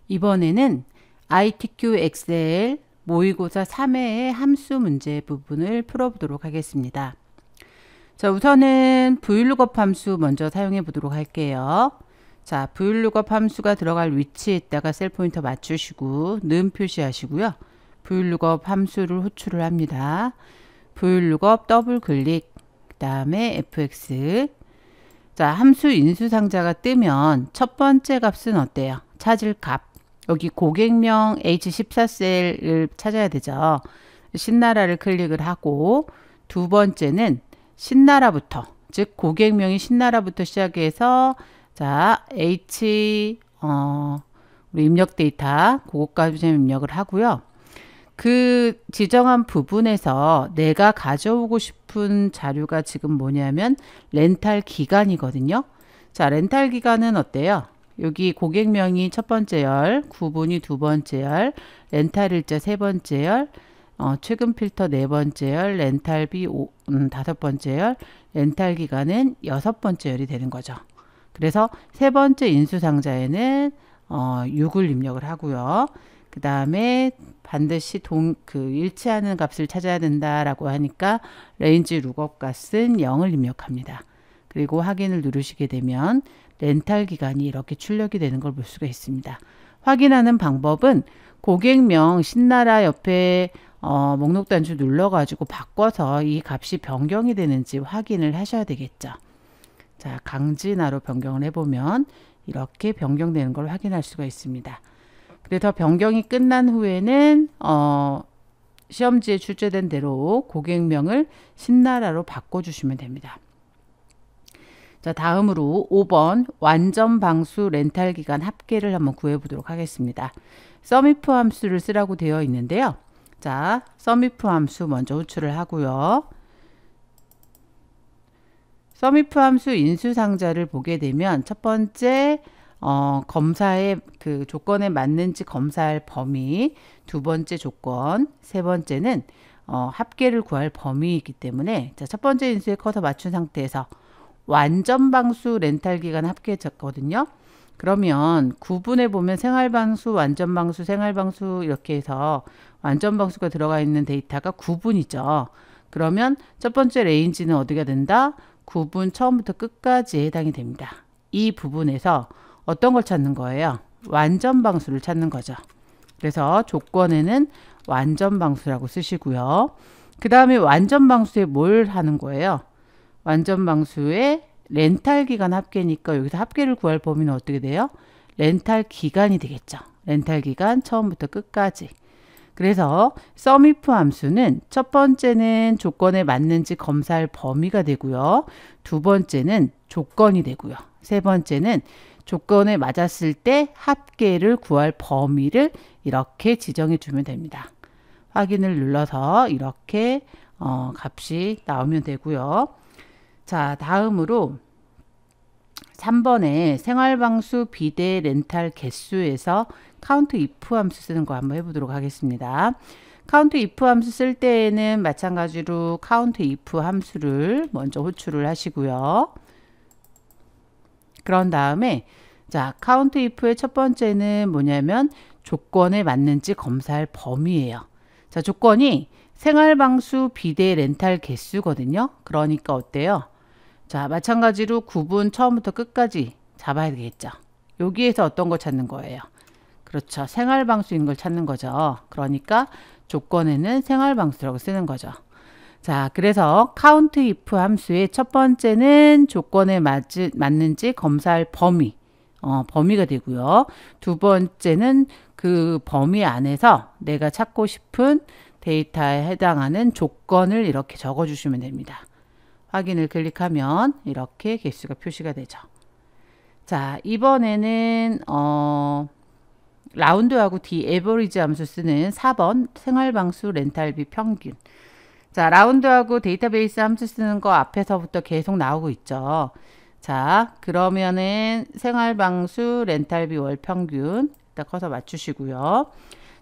이번에는 ITQ 엑셀 모의고사 3회의 함수 문제 부분을 풀어보도록 하겠습니다. 자, 우선은 VLOOKUP 함수 먼저 사용해 보도록 할게요. 자, VLOOKUP 함수가 들어갈 위치에다가 셀 포인터 맞추시고 는 표시하시고요. VLOOKUP 함수를 호출을 합니다. VLOOKUP 더블 클릭, 그 다음에 fx. 자, 함수 인수상자가 뜨면 첫 번째 값은 어때요? 찾을 값. 여기 고객명 H14셀을 찾아야 되죠. 신나라를 클릭을 하고, 두 번째는 신나라부터, 즉 고객명이 신나라부터 시작해서 자 우리 입력 데이터 그것까지 입력을 하고요. 그 지정한 부분에서 내가 가져오고 싶은 자료가 지금 뭐냐면 렌탈 기간이거든요. 자, 렌탈 기간은 어때요? 여기 고객명이 첫 번째 열, 구분이 두 번째 열, 렌탈 일자 세 번째 열, 최근 필터 네 번째 열, 렌탈비 다섯 번째 열, 렌탈 기간은 여섯 번째 열이 되는 거죠. 그래서 세 번째 인수상자에는 6을 입력을 하고요. 그 다음에 반드시 일치하는 값을 찾아야 된다라고 하니까 레인지 룩업 값은 0을 입력합니다. 그리고 확인을 누르시게 되면 렌탈 기간이 이렇게 출력이 되는 걸 볼 수가 있습니다. 확인하는 방법은 고객명 신나라 옆에 목록 단추 눌러가지고 바꿔서 이 값이 변경이 되는지 확인을 하셔야 되겠죠. 자, 강진아로 변경을 해보면 이렇게 변경되는 걸 확인할 수가 있습니다. 그래서 변경이 끝난 후에는 시험지에 출제된 대로 고객명을 신나라로 바꿔주시면 됩니다. 자, 다음으로 5번 완전 방수 렌탈 기간 합계를 한번 구해보도록 하겠습니다. sumif 함수를 쓰라고 되어 있는데요. 자, sumif 함수 먼저 호출을 하고요. sumif 함수 인수상자를 보게 되면 첫 번째 검사의 그 조건에 맞는지 검사할 범위, 두 번째 조건, 세 번째는 합계를 구할 범위이기 때문에 자, 첫 번째 인수에 커서 맞춘 상태에서 완전 방수 렌탈 기간 합계했거든요. 그러면 구분해 보면 생활방수, 완전방수, 생활방수 이렇게 해서 완전방수가 들어가 있는 데이터가 9분이죠. 그러면 첫 번째 레인지는 어디가 된다? 9분 처음부터 끝까지 해당이 됩니다. 이 부분에서 어떤 걸 찾는 거예요? 완전방수를 찾는 거죠. 그래서 조건에는 완전방수라고 쓰시고요. 그 다음에 완전방수에 뭘 하는 거예요? 완전방수의 렌탈 기간 합계니까 여기서 합계를 구할 범위는 어떻게 돼요? 렌탈 기간이 되겠죠. 렌탈 기간 처음부터 끝까지. 그래서 sumif 함수는 첫 번째는 조건에 맞는지 검사할 범위가 되고요. 두 번째는 조건이 되고요. 세 번째는 조건에 맞았을 때 합계를 구할 범위를 이렇게 지정해 주면 됩니다. 확인을 눌러서 이렇게 값이 나오면 되고요. 자, 다음으로 3번에 생활방수 비대 렌탈 개수에서 count if 함수 쓰는 거 한번 해보도록 하겠습니다. count if 함수 쓸 때에는 마찬가지로 count if 함수를 먼저 호출을 하시고요. 그런 다음에 자, count if의 첫 번째는 뭐냐면 조건에 맞는지 검사할 범위예요. 자, 조건이 생활방수 비대 렌탈 개수거든요. 그러니까 어때요? 자, 마찬가지로 9분 처음부터 끝까지 잡아야 되겠죠. 여기에서 어떤 걸 찾는 거예요? 그렇죠. 생활방수인 걸 찾는 거죠. 그러니까 조건에는 생활방수라고 쓰는 거죠. 자, 그래서 count if 함수의 첫 번째는 조건에 맞는지 검사할 범위가 되고요. 두 번째는 그 범위 안에서 내가 찾고 싶은 데이터에 해당하는 조건을 이렇게 적어주시면 됩니다. 확인을 클릭하면 이렇게 개수가 표시가 되죠. 자, 이번에는 라운드하고 average 함수 쓰는 4번 생활방수 렌탈비 평균. 자, 라운드하고 데이터베이스 함수 쓰는 거 앞에서부터 계속 나오고 있죠. 자, 그러면은 생활방수 렌탈비 월 평균 일단 커서 맞추시고요.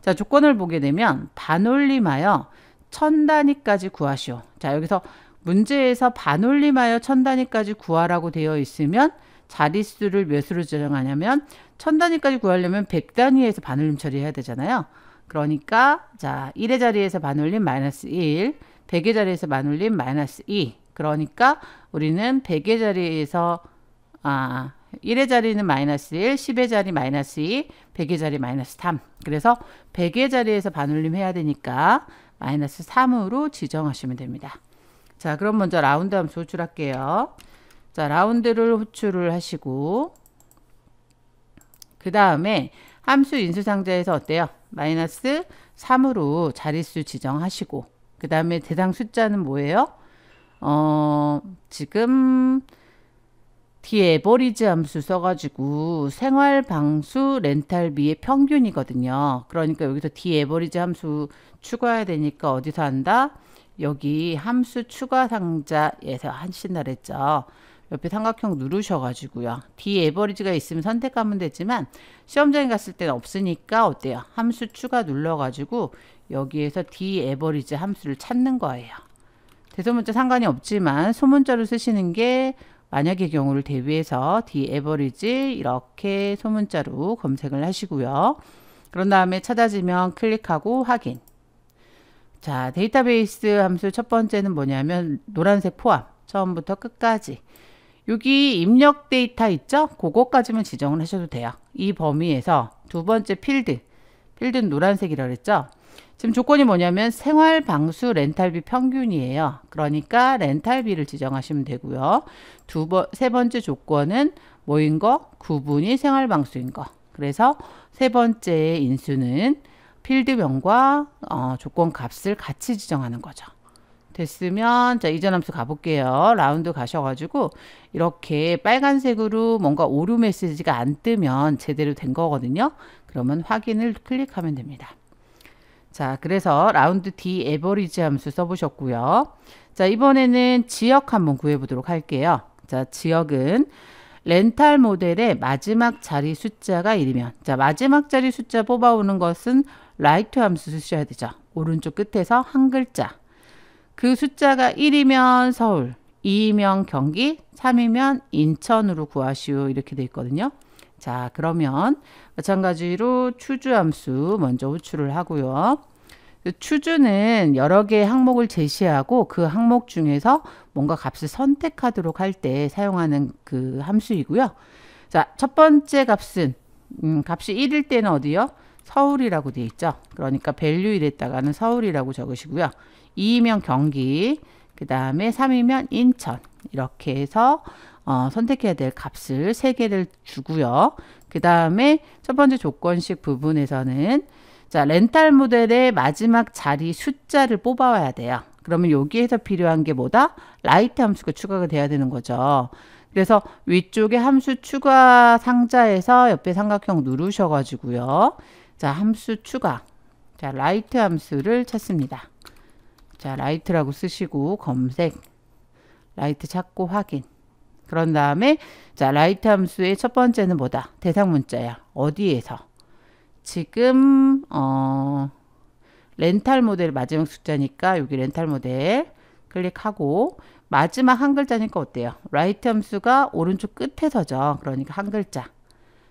자, 조건을 보게 되면 반올림하여 1000단위까지 구하시오. 자, 여기서 문제에서 반올림하여 1000단위까지 구하라고 되어 있으면 자릿수를 몇으로 지정하냐면 1000단위까지 구하려면 100단위에서 반올림 처리해야 되잖아요. 그러니까 자 1의 자리에서 반올림 마이너스 1, 100의 자리에서 반올림 마이너스 2. 그러니까 우리는 100의 자리에서 1의 자리는 마이너스 1, 10의 자리 마이너스 2, 100의 자리 마이너스 3. 그래서 100의 자리에서 반올림 해야 되니까 마이너스 3으로 지정하시면 됩니다. 자, 그럼 먼저 라운드 함수 호출할게요. 자, 라운드를 호출을 하시고 그 다음에 함수 인수상자에서 어때요? 마이너스 3으로 자릿수 지정하시고 그 다음에 대상 숫자는 뭐예요? 지금 디에버리지 함수 써가지고 생활방수 렌탈비의 평균이거든요. 그러니까 여기서 디에버리지 함수 추가해야 되니까 어디서 한다? 여기 함수 추가 상자에서 하신다 그랬죠. 옆에 삼각형 누르셔가지고요. 디에버리지가 있으면 선택하면 되지만 시험장에 갔을 때는 없으니까 어때요? 함수 추가 눌러가지고 여기에서 디에버리지 함수를 찾는 거예요. 대소문자 상관이 없지만 소문자로 쓰시는 게 만약의 경우를 대비해서 디에버리지 이렇게 소문자로 검색을 하시고요. 그런 다음에 찾아지면 클릭하고 확인. 자, 데이터베이스 함수 첫 번째는 뭐냐면 노란색 포함 처음부터 끝까지 여기 입력 데이터 있죠? 그거까지만 지정을 하셔도 돼요. 이 범위에서 두 번째 필드는 노란색이라고 그랬죠? 지금 조건이 뭐냐면 생활방수 렌탈비 평균이에요. 그러니까 렌탈비를 지정하시면 되고요. 세 번째 조건은 뭐인 거? 구분이 생활방수인 거. 그래서 세 번째 인수는 필드명과 조건 값을 같이 지정하는 거죠. 됐으면 자 이전 함수 가볼게요. 라운드 가셔가지고 이렇게 빨간색으로 뭔가 오류 메시지가 안 뜨면 제대로 된 거거든요. 그러면 확인을 클릭하면 됩니다. 자, 그래서 라운드 디에버리지 함수 써보셨고요. 자, 이번에는 지역 한번 구해보도록 할게요. 자, 지역은 렌탈 모델의 마지막 자리 숫자가 1이면 자, 마지막 자리 숫자 뽑아오는 것은 라이트 함수 쓰셔야 되죠. 오른쪽 끝에서 한 글자. 그 숫자가 1이면 서울, 2이면 경기, 3이면 인천으로 구하시오. 이렇게 돼 있거든요. 자, 그러면 마찬가지로 추주 함수 먼저 호출을 하고요. 추주는 여러 개의 항목을 제시하고 그 항목 중에서 뭔가 값을 선택하도록 할 때 사용하는 그 함수이고요. 자, 첫 번째 값은 값이 1일 때는 어디요? 서울이라고 되어 있죠. 그러니까 value 1에다가는 서울이라고 적으시고요. 2이면 경기, 그 다음에 3이면 인천 이렇게 해서 선택해야 될 값을 3개를 주고요. 그 다음에 첫 번째 조건식 부분에서는 자 렌탈 모델의 마지막 자리 숫자를 뽑아와야 돼요. 그러면 여기에서 필요한 게 뭐다? 라이트 함수가 추가가 돼야 되는 거죠. 그래서 위쪽에 함수 추가 상자에서 옆에 삼각형 누르셔가지고요. 자 함수 추가, 자 라이트 함수를 찾습니다. 자 라이트라고 쓰시고 검색, 라이트 찾고 확인. 그런 다음에 자 라이트 함수의 첫 번째는 뭐다? 대상 문자야. 어디에서? 지금 렌탈 모델 마지막 숫자니까 여기 렌탈 모델 클릭하고 마지막 한 글자니까 어때요? 라이트 함수가 오른쪽 끝에서죠. 그러니까 한 글자.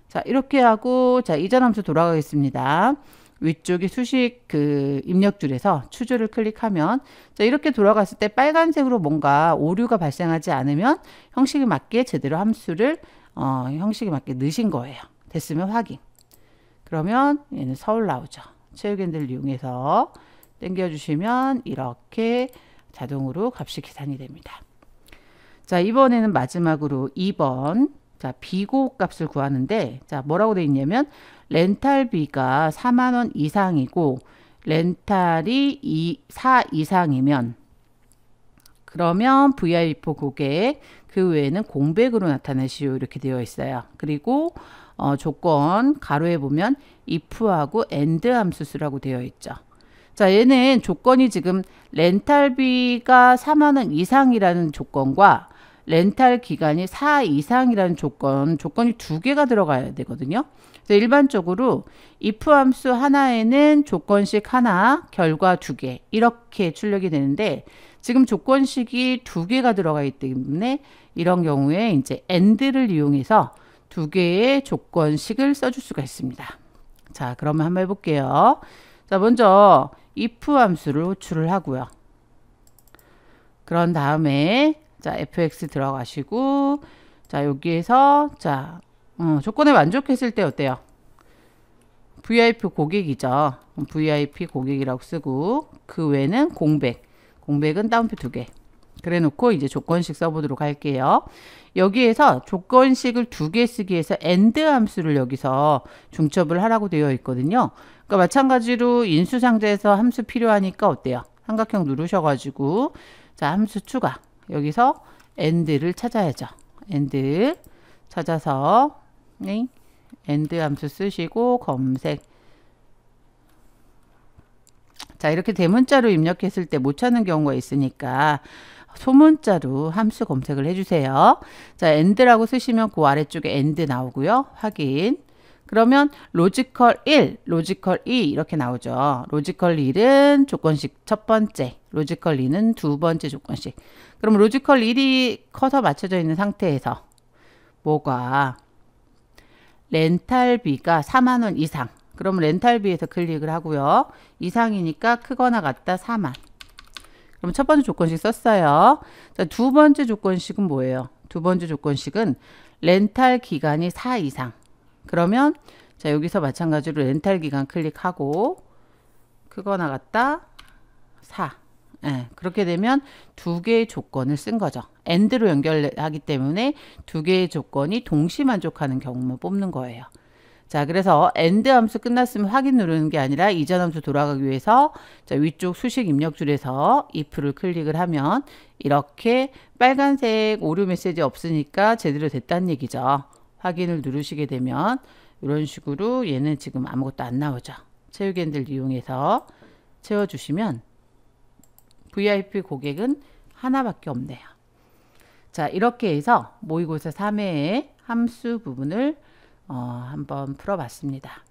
자 이렇게 하고 자 이전 함수 돌아가겠습니다. 위쪽에 수식 그 입력줄에서 추주를 클릭하면 자 이렇게 돌아갔을 때 빨간색으로 뭔가 오류가 발생하지 않으면 형식에 맞게 제대로 함수를 형식에 맞게 넣으신 거예요. 됐으면 확인. 그러면 얘는 서울 나오죠. 체육인들을 이용해서 당겨주시면 이렇게 자동으로 값이 계산이 됩니다. 자 이번에는 마지막으로 2번 자 비고 값을 구하는데 자 뭐라고 되어 있냐면 렌탈비가 4만원 이상이고 렌탈이 4 이상이면 그러면 VI4 고객 그 외에는 공백으로 나타내시오 이렇게 되어 있어요. 그리고 조건 가로에 보면 if하고 and 함수 쓰라고 되어 있죠. 자 얘는 조건이 지금 렌탈비가 4만원 이상이라는 조건과 렌탈 기간이 4 이상이라는 조건이 두 개가 들어가야 되거든요. 그래서 일반적으로 if 함수 하나에는 조건식 하나, 결과 두 개 이렇게 출력이 되는데 지금 조건식이 두 개가 들어가 있기 때문에 이런 경우에 이제 and를 이용해서 두 개의 조건식을 써줄 수가 있습니다. 자, 그러면 한번 해볼게요. 자, 먼저 if 함수를 호출을 하고요. 그런 다음에 자, fx 들어가시고 자, 여기에서 자, 조건에 만족했을 때 어때요? VIP 고객이죠. VIP 고객이라고 쓰고 그 외에는 공백은 따옴표 2개. 그래 놓고 이제 조건식 써보도록 할게요. 여기에서 조건식을 2개 쓰기 위해서 AND 함수를 여기서 중첩을 하라고 되어 있거든요. 그러니까 마찬가지로 인수상자에서 함수 필요하니까 어때요? 삼각형 누르셔가지고 자, 함수 추가. 여기서 AND를 찾아야죠. AND 찾아서 네. AND 함수 쓰시고 검색. 자, 이렇게 대문자로 입력했을 때 못 찾는 경우가 있으니까 소문자로 함수 검색을 해주세요. 자, AND라고 쓰시면 그 아래쪽에 AND 나오고요. 확인. 그러면 로지컬 1, 로지컬 2 이렇게 나오죠. 로지컬 1은 조건식 첫 번째, 로지컬 2는 두 번째 조건식. 그럼 로지컬 1이 커서 맞춰져 있는 상태에서 뭐가 렌탈비가 4만 원 이상. 그럼 렌탈비에서 클릭을 하고요. 이상이니까 크거나 같다 4만. 그럼 첫 번째 조건식 썼어요. 자, 두 번째 조건식은 뭐예요? 두 번째 조건식은 렌탈 기간이 4 이상. 그러면 자, 여기서 마찬가지로 렌탈 기간 클릭하고 크거나 같다 4. 네, 그렇게 되면 두 개의 조건을 쓴 거죠. AND로 연결하기 때문에 두 개의 조건이 동시 만족하는 경우만 뽑는 거예요. 자, 그래서 AND 함수 끝났으면 확인 누르는 게 아니라 이전 함수 돌아가기 위해서 자, 위쪽 수식 입력줄에서 if를 클릭을 하면 이렇게 빨간색 오류 메시지 없으니까 제대로 됐다는 얘기죠. 확인을 누르시게 되면 이런 식으로 얘는 지금 아무것도 안 나오죠. 채우기 핸들 이용해서 채워주시면 VIP 고객은 하나밖에 없네요. 자, 이렇게 해서 모의고사 3회의 함수 부분을 한번 풀어봤습니다.